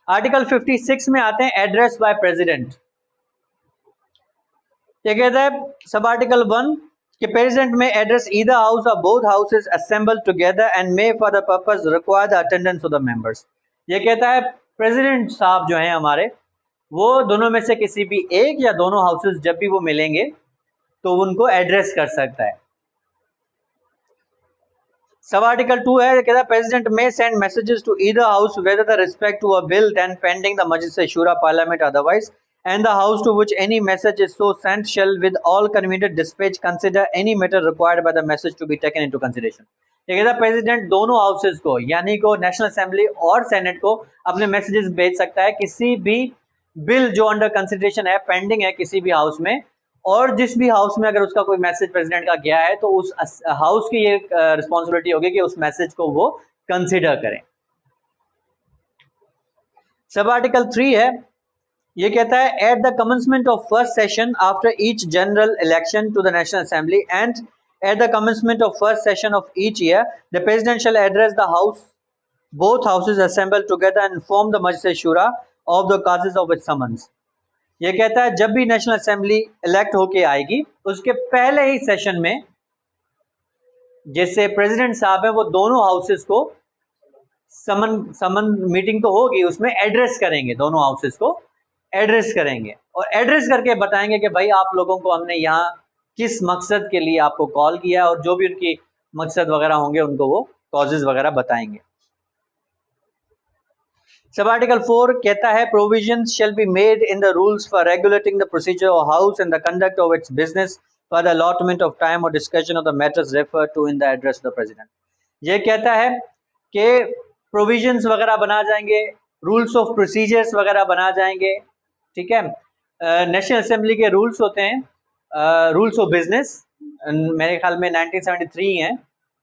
Article 56 में आते हैं एड्रेस बाय प्रेसिडेंट। ये कहता है सब आर्टिकल 1 कि प्रेसिडेंट में एड्रेस ईदर हाउस और both houses assemble together and may for the purpose require the attendance of the members. ये कहता है प्रेसिडेंट साहब जो हैं हमारे, वो दोनों में से किसी भी एक या दोनों हाउसेस जब भी वो मिलेंगे तो उनको एड्रेस कर सकता है। सब आर्टिकल 2 है, कहता है president may send messages to either house whether the respect to a bill then pending the Majlis Shoora parliament otherwise and the house to which any message is so sent shall with all convenient dispatch consider any matter required by the message to be taken into consideration। ये कहता है president दोनों houses को यानी को national assembly और senate को अपने मैसेजेस भेज सकता है किसी भी बिल जो अंडर कंसिडरेशन है, पेंडिंग है किसी भी हाउस में, और जिस भी हाउस में अगर उसका कोई मैसेज प्रेसिडेंट का गया है तो उस हाउस की ये रिस्पॉन्सिबिलिटी होगी कि उस मैसेज को वो कंसिडर करें। सब आर्टिकल 3 है, ये कहता है at the commencement of first session after each general election to the national assembly and at the commencement of first session of each year the president shall address the house both houses assemble together and inform the Majlis Shoora of the causes of its summons. ये कहता है जब भी national assembly elect होके आएगी उसके पहले ही session में जैसे प्रेसिडेंट साहब है वो दोनों हाउसेस को समन मीटिंग तो होगी, उसमें एड्रेस करेंगे, दोनों हाउसेस को एड्रेस करेंगे और एड्रेस करके बताएंगे कि भाई आप लोगों को हमने यहाँ किस मकसद के लिए आपको कॉल किया, और जो भी उनकी मकसद वगैरह होंगे उनको वो कॉजेज वगैरह बताएंगे। सब आर्टिकल 4 कहता है provisions shall be made in the rules for regulating the procedure of house and the conduct of its business for the allotment of time और discussion of the matters referred to in the address of the president. ये कहता है कि provisions वगैरह बना जाएंगे, rules of procedures वगैरह बना जाएंगे, ठीक है। नेशनल असेंबली के रूल्स होते हैं, रूल्स ऑफ बिजनेस, मेरे ख्याल में 1973 हैं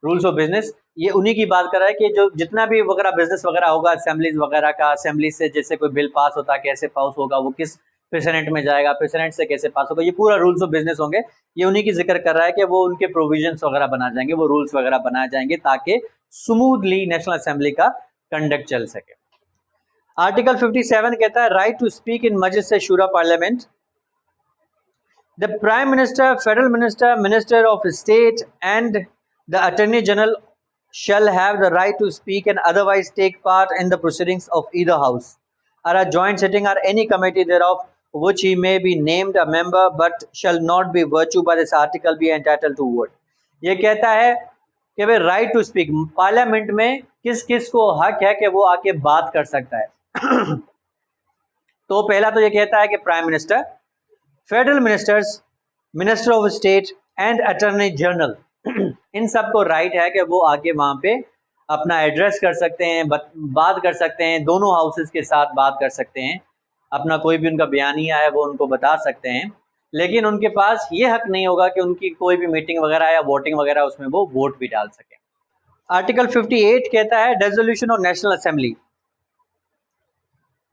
रूल्स ऑफ बिजनेस, ये उन्हीं की बात कर रहा है कि जो जितना भी वगैरह बिजनेस वगैरह होगा असेंबलीज वगैरह का, असेंबली से जैसे कोई बिल पास होता है कैसे पास होगा, वो किस प्रेसिडेंट में जाएगा, प्रेसिडेंट से कैसे पास होगा, ये पूरा रूल्स ऑफ बिजनेस होंगे, ये उन्हीं की जिक्र कर रहा है कि वो उनके प्रोविजंस वगैरह बना जाएंगे, वो रूल्स वगैरह बनाए जाएंगे ताकि स्मूथली नेशनल असेंबली का कंडक्ट चल सके। आर्टिकल 57 कहता है right to speak in Majlis Shoora parliament. The prime minister, federal minister, minister of state and the attorney general shall have the right to speak and otherwise take part in the proceedings of either house or a joint sitting or any committee thereof which he may be named a member but shall not be virtue by this article be entitled to vote। ये कहता है कि भाई right to speak, parliament में किस किस को हक है कि वो आके बात कर सकता है। तो पहला तो ये कहता है कि prime minister, federal ministers, minister of state and attorney general, इन सब को राइट है कि वो आके वहां पे अपना एड्रेस कर सकते हैं, बात कर सकते हैं, दोनों हाउसेस के साथ बात कर सकते हैं, अपना कोई भी उनका बयानिया है वो उनको बता सकते हैं, लेकिन उनके पास ये हक नहीं होगा कि उनकी कोई भी मीटिंग वगैरह या वोटिंग वगैरह उसमें वो वोट भी डाल सके। आर्टिकल 58 कहता है dissolution of national assembly.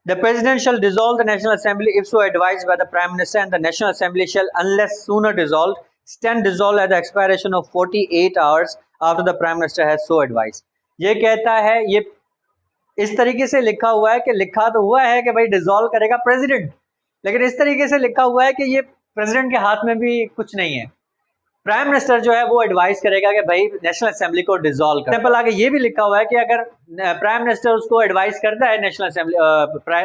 The President shall dissolve the National Assembly if so advised by the Prime Minister, and the National Assembly shall, unless sooner dissolved, stand dissolved at the expiration of 48 hours after the Prime Minister has so advised। ये कहता है, ये इस तरीके से लिखा हुआ है कि लिखा तो हुआ है कि भाई डिसॉल्व करेगा प्रेसिडेंट, लेकिन इस तरीके से लिखा हुआ है कि ये प्रेसिडेंट के हाथ में भी कुछ नहीं है। प्राइम मिनिस्टर जो है वो एडवाइस करेगा कि भाई नेशनल असेंबली को डिसॉल्व कर। सिंपल आगे ये भी लिखा हुआ है कि अगर प्राइम मिनिस्टर उसको एडवाइस करता है नेशनल असेंबली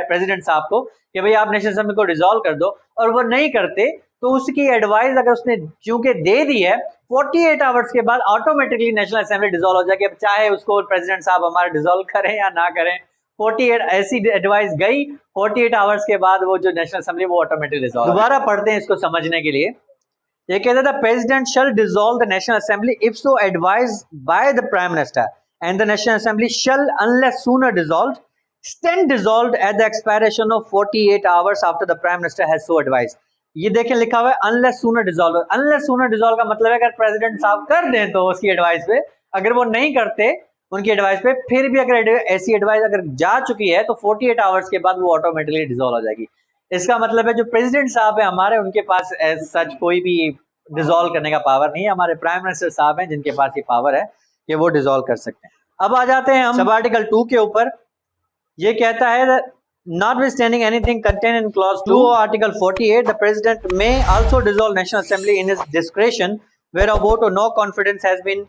प्रेसिडेंट साहब को कि भाई आप नेशनल असेंबली को डिसॉल्व कर दो, और वो नहीं करते तो उसकी एडवाइस अगर उसने चूंकि दे दी है 48 आवर्स के बाद ऑटोमेटिकली नेशनल असेंबली डिसॉल्व हो जाएगी। अब चाहे उसको प्रेसिडेंट साहब हमारे डिसॉल्व करें या ना करें, 48 ऐसी एडवाइस गई, 48 आवर्स के बाद वो जो नेशनल असेंबली वो ऑटोमेटिकली डिसॉल्व। दोबारा पढ़ते हैं इसको समझने के लिए। ये कहता था president shall dissolve the national assembly if so advised by the prime minister and the national assembly shall unless sooner dissolved stand dissolved at the expiration of 48 hours after the prime minister has so advised। ये देखें लिखा हुआ है unless sooner dissolved। unless sooner dissolved का मतलब है अगर president साहब कर दें तो उसकी एडवाइस पे, अगर वो नहीं करते उनकी एडवाइस पे, फिर भी अगर ऐसी एडवाइस अगर जा चुकी है तो 48 आवर्स के बाद वो ऑटोमेटिकली डिसॉल्व हो जाएगी। इसका मतलब है जो प्रेसिडेंट साहब है हमारे, उनके पास सच कोई भी डिसॉल्व करने का पावर नहीं है, हमारे प्राइम मिनिस्टर साहब हैं जिनके पास ये पावर है कि वो डिसॉल्व कर सकते हैं। अब आ जाते हैं हम सब आर्टिकल 2 के ऊपर। ये कहता है notwithstanding anything contained in clause 2 of article 48, the president may also dissolve national assembly in his discretion where a vote of no confidence has been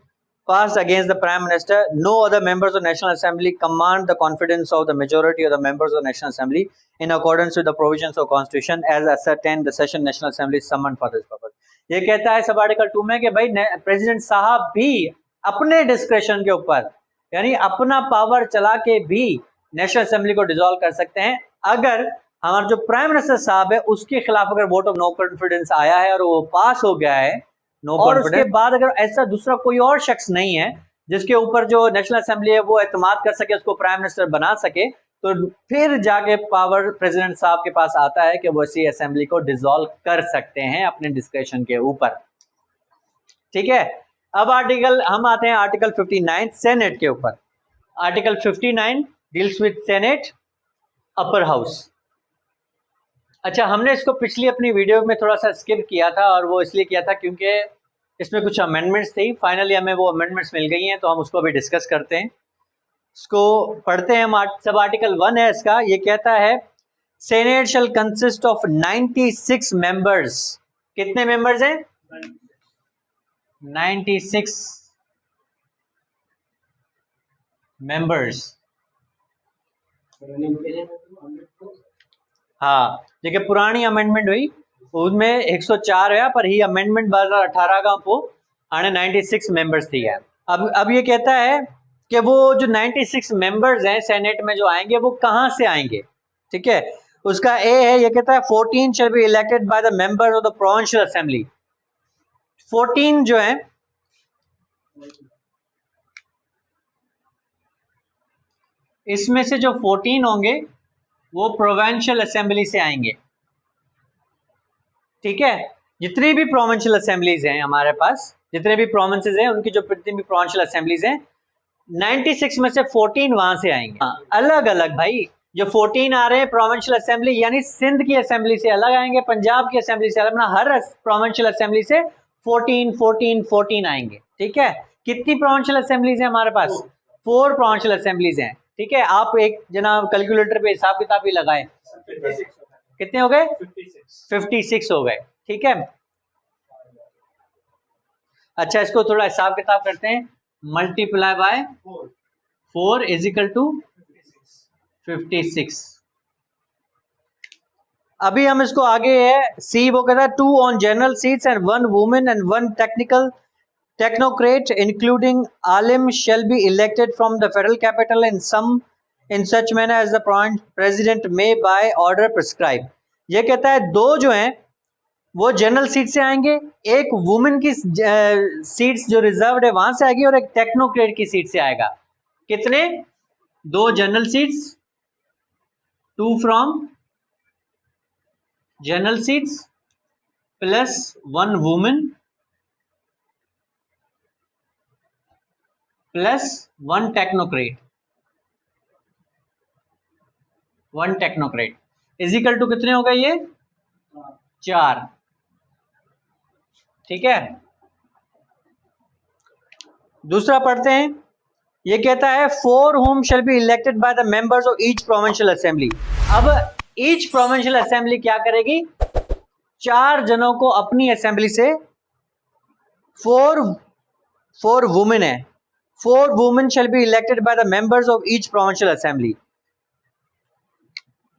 passed against the prime minister. No other members of national assembly command the confidence of the majority of the members of the national assembly in accordance with the provisions of constitution as ascertained the session national assembly summoned for this purpose. ये कहता है सब article 2 में कि भाई president साहब भी अपने डिस्क्रेशन के ऊपर यानी अपना पावर चला के भी नेशनल असेंबली को डिसॉल्व कर सकते हैं अगर हमारा जो प्राइम मिनिस्टर साहब है उसके खिलाफ अगर वोट ऑफ नो कॉन्फिडेंस आया है और वो पास हो गया है नो और उसके बाद अगर ऐसा दूसरा कोई और शख्स नहीं है जिसके ऊपर जो नेशनल असेंबली है वो एतमाद कर सके, उसको प्राइम मिनिस्टर बना सके, तो फिर जाके पावर प्रेसिडेंट साहब के पास आता है कि वो इसी असेंबली को डिसॉल्व कर सकते हैं अपने डिस्क्रेशन के ऊपर। ठीक है, अब आर्टिकल हम आते हैं आर्टिकल 59 सेनेट के ऊपर। Article 59 deals with senate upper house. अच्छा, हमने इसको पिछली अपनी वीडियो में थोड़ा सा स्किप किया था और वो इसलिए किया था क्योंकि इसमें कुछ अमेंडमेंट्स थी। फाइनली हमें वो अमेंडमेंट्स मिल गई हैं तो हम उसको भी डिस्कस करते हैं। इसको पढ़ते हैं। हम सब आर्टिकल 1 है इसका। ये कहता है senate shell consist of 96 members. कितने मेंबर्स हैं? 96 मेंबर्स। हाँ, देखिए पुरानी अमेंडमेंट हुई उसमें 104 है पर ही अमेंडमेंट 2018 का वो आने 96 मेंबर्स थी है। अब ये कहता है कि वो जो 96 मेंबर्स हैं सेनेट में जो आएंगे वो कहाँ से आएंगे। ठीक है, उसका ए है, ये कहता है 14 शैल be elected by the members of the provincial assembly. 14 जो है इसमें से जो 14 होंगे वो प्रोविंशियल असेंबली से आएंगे। ठीक है, जितनी भी प्रोविंशियल असेंबलीज हैं हमारे पास, जितने भी प्रोविंसेस हैं उनकी जो जितनी भी प्रोविंशियल असेंबलीज हैं 96 में से 14 वहां से आएंगे। अलग अलग भाई, जो 14 आ रहे हैं प्रोविंशियल असेंबली यानी सिंध की असेंबली से अलग आएंगे, पंजाब की असेंबली से अलग, हर प्रोविंशियल असेंबली से 14 आएंगे। ठीक है, कितनी प्रोविंशियल असेंबलीज हैं हमारे पास? 4 प्रोविंशियल असेंबलीज हैं। ठीक है, आप एक जनाब कैलकुलेटर पे हिसाब किताब भी लगाएं, कितने हो गए? 56 हो गए। ठीक है, अच्छा इसको थोड़ा हिसाब किताब करते हैं। Multiply by 4 is equal to 56। अभी हम इसको आगे है सी, वो कहता है 2 on general seats and 1 women and 1 technocrat including alim shall be elected from the federal capital in such manner as the president may by order prescribe। ये कहता है 2 जो हैं वो जनरल सीट से आएंगे, एक वुमेन की सीट्स जो रिजर्व्ड है वहां से आएगी और एक टेक्नोक्रेट की सीट से आएगा। कितने? 2 general seats, 2 from general seats plus 1 women plus 1 technocrat. 1 technocrat is equal to कितने हो गए? ये 4। ठीक है, दूसरा पढ़ते हैं। ये कहता है 4 whom shall be elected by the members of each provincial assembly। अब each provincial assembly क्या करेगी? 4 जनों को अपनी असेंबली से 4 वुमेन है, 4 women shall be elected by the members of each provincial assembly।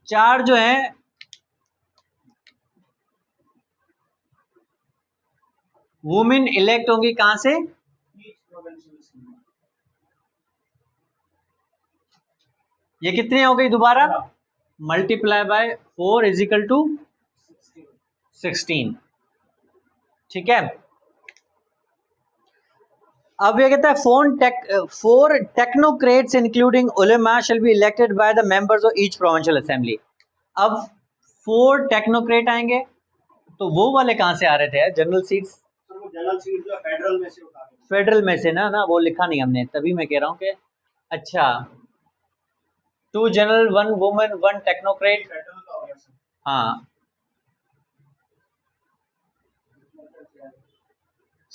4 जो हैं वुमेन इलेक्ट होंगी कहां से? ये कितने हो गई दोबारा? Multiply by 4 is equal to 16। ठीक है, अब ये कहता है 4 technocrats including ulema shall be elected by the members of each provincial assembly. अब 4 टेक्नोक्रेट आएंगे, तो वो वाले कहां से आ रहे थे? General seats. जनरल सीट जो फेडरल में से फेडरल में से ना वो लिखा नहीं हमने, तभी मैं कह रहा हूं कि अच्छा 2 जनरल 1 वुमेन 1 टेक्नोक्रेट। हाँ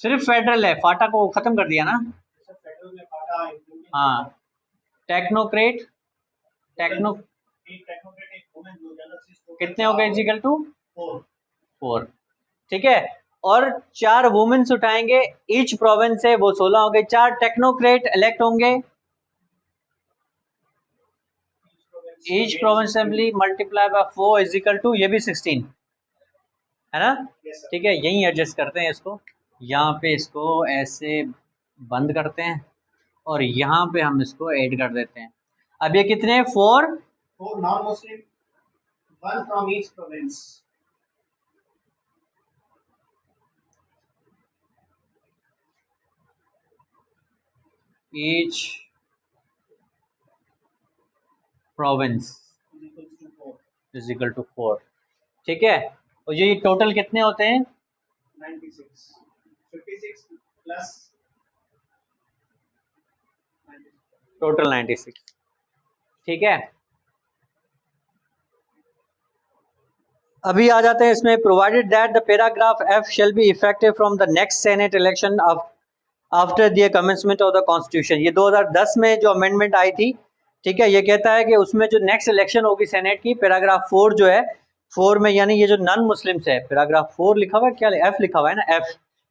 सिर्फ फेडरल है, फाटा को खत्म कर दिया ना। फेडरल में फाटा हाँ, टेक्नोक्रेट, टेक्नो एक टेक्नोक्रेट एक वुमेन जो जनरल सीट कितने हो गए इक्वल टू 4। 4, ठीक है। और 4 वुमेन्स उठाएंगे ईच प्रोविंस से, वो 16 हो गए। 4 टेक्नोक्रेट इलेक्ट होंगे each province assembly multiply by 4 is equal to, ये भी 16 है ना, ठीक है। यही एडजस्ट करते हैं इसको, यहाँ पे इसको ऐसे बंद करते हैं और यहाँ पे हम इसको ऐड कर देते हैं। अब ये कितने हैं? 4 non Muslim, 1 from each province. Each province is equal to 4, ठीक है। और ये टोटल कितने होते हैं? 96, 56 प्लस टोटल 96, ठीक है। अभी आ जाते हैं इसमें, provided that the paragraph F shall be effective from the next senate election after the commencement of the constitution. ये 2010 में जो अमेंडमेंट आई थी, ठीक है, ये कहता है कि उसमें जो नेक्स्ट इलेक्शन होगी सेनेट की, पैराग्राफ 4 जो है, 4 में यानी ये जो नॉन मुस्लिम्स है, पैराग्राफ 4 लिखा हुआ है, क्या एफ लिखा हुआ है ना,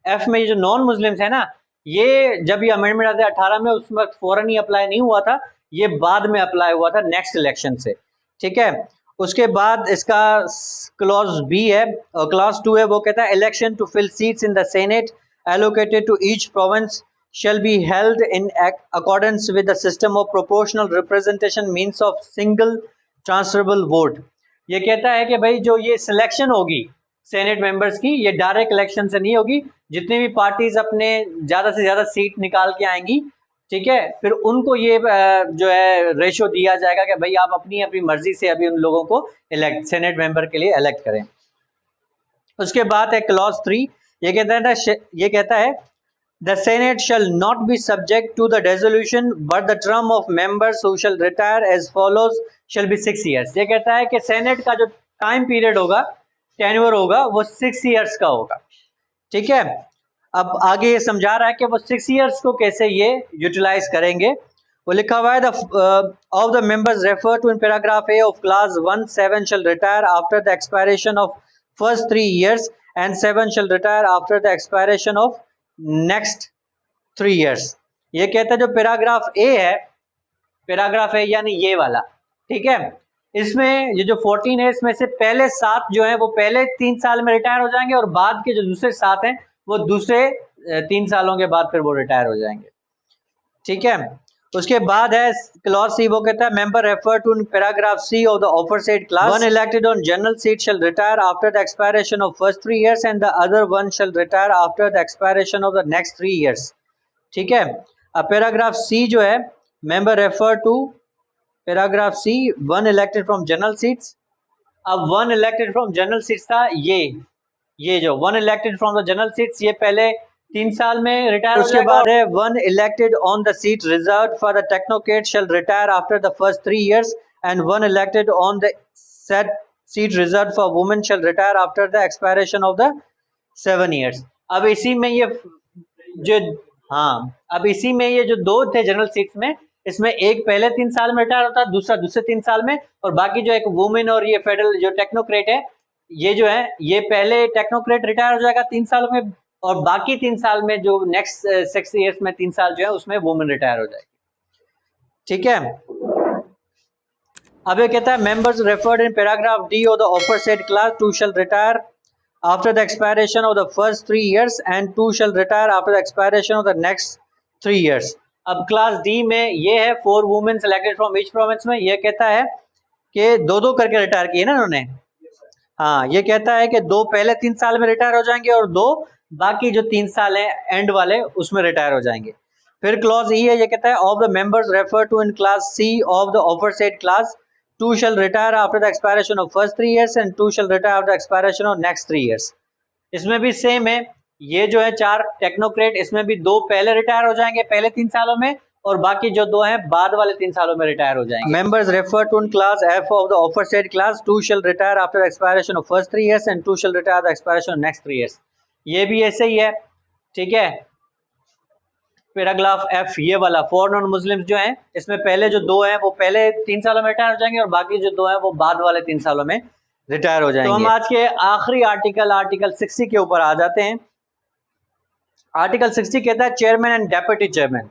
एफ में ये जो नॉन मुस्लिम्स है ना, ये जब ये अमेंडमेंट आते 18 में, उस वक्त फौरन ही अप्लाई नहीं हुआ था, ये बाद में अप्लाई हुआ था नेक्स्ट इलेक्शन से, ठीक है। उसके बाद इसका क्लॉज बी है, क्लॉज 2 है, वो कहता है election to fill seats in the Senate allocated to each province shall be held in accordance with the system of proportional representation means of single transferable vote। ये कहता है कि भाई जो ये सिलेक्शन होगी सेनेट मेंबर्स की, ये डायरेक्ट इलेक्शन से नहीं होगी। जितनी भी पार्टीज अपने ज़्यादा से ज़्यादा सीट निकाल के आएंगी, ठीक है, फिर उनको ये जो है रेशो दिया जाएगा कि भाई आप अपनी अपनी मर्जी से अभी उन लोगों को सेनेट मेंबर के लिए इलेक्ट करें। उसके बाद है क्लॉज 3, ये कहता है the Senate shall not be subject to the resolution but the term of members who shall retire as follows shall be 6 years. ये कहता है कि सेनेट का जो टाइम पीरियड होगा, टेन्योर होगा, वो 6 ईयर्स का होगा, ठीक है। अब आगे ये समझा रहा है कि वो 6 ईयर्स को कैसे ये यूटिलाइज करेंगे। वो लिखा हुआ है of the members refer to in paragraph a of class 1 7 shall retire after the expiration of first 3 years and 7 shall retire after the expiration of next 3 years। ये कहता है जो पैराग्राफ ए है, पैराग्राफ ए यानी ये वाला, ठीक है, इसमें ये जो 14 है, इसमें से पहले 7 जो है वो पहले 3 साल में रिटायर हो जाएंगे और बाद के जो दूसरे 7 हैं वो दूसरे 3 सालों के बाद फिर वो रिटायर हो जाएंगे, ठीक है। उसके बाद है क्लॉज सी, वो कहता है member refer to paragraph C of the aforesaid clause 1 elected on general seat shall retire after the expiration of first 3 years and the other 1 shall retire after the expiration of the next 3 years, ठीक है। अब paragraph C जो है, member refer to paragraph C 1 elected from general seats. अब 1 elected from general seats था, ये जो 1 elected from the general seats, ये पहले 3 साल में रिटायर। उसके बाद है 1 elected on the seat reserved for the technocrat shall retire after the first 3 years and 1 elected on the said seat reserved for women shall retire after the expiration of the 7 years। अब इसी में ये जो अब इसी में ये जो 2 थे जनरल सीट्स में, इसमें एक पहले 3 साल में रिटायर होता है, दूसरा दूसरे 3 साल में, और बाकी जो एक वुमेन और ये फेडरल जो टेक्नोक्रेट है, ये जो है ये पहले टेक्नोक्रेट रिटायर हो जाएगा 3 साल में, और बाकी 3 साल में जो नेक्स्ट 6 ईयर्स में 3 साल जो है उसमें वुमेन रिटायर हो जाएगी, ठीक है। अब ये कहता है members referred in paragraph D of the offer said class 2 shall retire after the expiration of the first 3 years and 2 shall retire after the expiration of the next 3 years। अब class D में ये है 4 women selected from each province में, ये कहता है कि 2-2 करके रिटायर किए ना उन्होंने। हाँ, ये कहता है कि 2 पहले 3 साल में रिटायर हो जाएंगे और 2 बाकी जो 3 साल है एंड वाले उसमें रिटायर हो जाएंगे। फिर क्लॉज ई है, ये कहता है of the members refer to in clause C of the aforesaid clause 2 shall retire after the expiration of first 3 years and 2 shall retire after expiration of next 3 years। इसमें भी सेम है, ये जो है 4 टेक्नोक्रेट, इसमें भी 2 पहले रिटायर हो जाएंगे पहले 3 सालों में, और बाकी जो 2 हैं बाद वाले 3 सालों में रिटायर हो जाएंगे। Members refer to in clause F of the aforesaid clause 2 shall retire after expiration of first 3 years and 2 shall retire the expiration of next 3 years। ये भी ऐसे ही है, ठीक है। पैराग्राफ एफ ये वाला, फॉर नॉन मुस्लिम्स जो हैं, इसमें पहले जो 2 हैं वो पहले 3 सालों में रिटायर हो जाएंगे और बाकी जो 2 हैं वो बाद वाले 3 सालों में रिटायर हो जाएंगे। तो हम आज के आखिरी आर्टिकल 60 के ऊपर आ जाते हैं। आर्टिकल 60 कहता है चेयरमैन एंड डेप्यूटी चेयरमैन।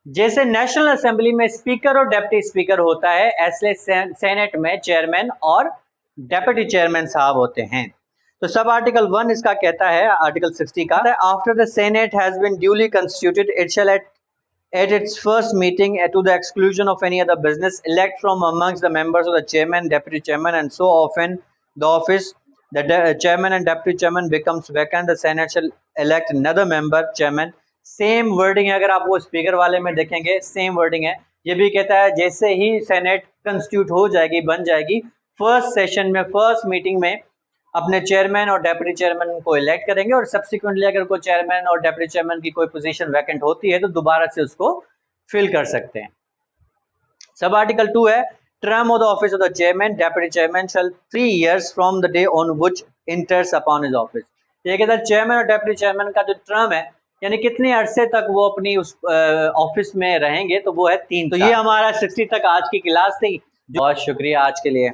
जैसे नेशनल असेंबली में स्पीकर और डेप्यूटी स्पीकर होता है, ऐसे सेनेट में चेयरमैन और डेप्यूटी चेयरमैन साहब होते हैं। तो सब आर्टिकल 1 इसका कहता है, आर्टिकल 60 का, after the Senate has been duly constituted it shall at its first meeting to the exclusion of any other business elect from amongst the members of the chairman, deputy chairman, and so often the office the chairman and deputy chairman becomes vacant, the senate shall elect another member chairman। Same wording है, अगर आप वो speaker वाले में देखेंगे same wording है। ये भी कहता है जैसे ही सेनेट कंस्टिट्यूट हो जाएगी, बन जाएगी, फर्स्ट सेशन में, फर्स्ट मीटिंग में अपने चेयरमैन और डेप्यूटी चेयरमैन को इलेक्ट करेंगे और सब्सिक्वेंटली अगर कोई चेयरमैन और डेप्यूटी चेयरमैन की कोई पोजीशन वैकेंट होती है तो दोबारा से उसको फिल कर सकते हैं। सब आर्टिकल 2 है term of the office of the chairman deputy chairman shall 3 years from the day on which enters upon his office. ये कहता है चेयरमैन और डेप्यूटी चेयरमैन का जो टर्म है, यानी कितने अरसे तक वो अपनी उस ऑफिस में रहेंगे, तो वो है 3 साल। तो ये हमारा 60 तक आज की क्लास थी। बहुत शुक्रिया आज के लिए।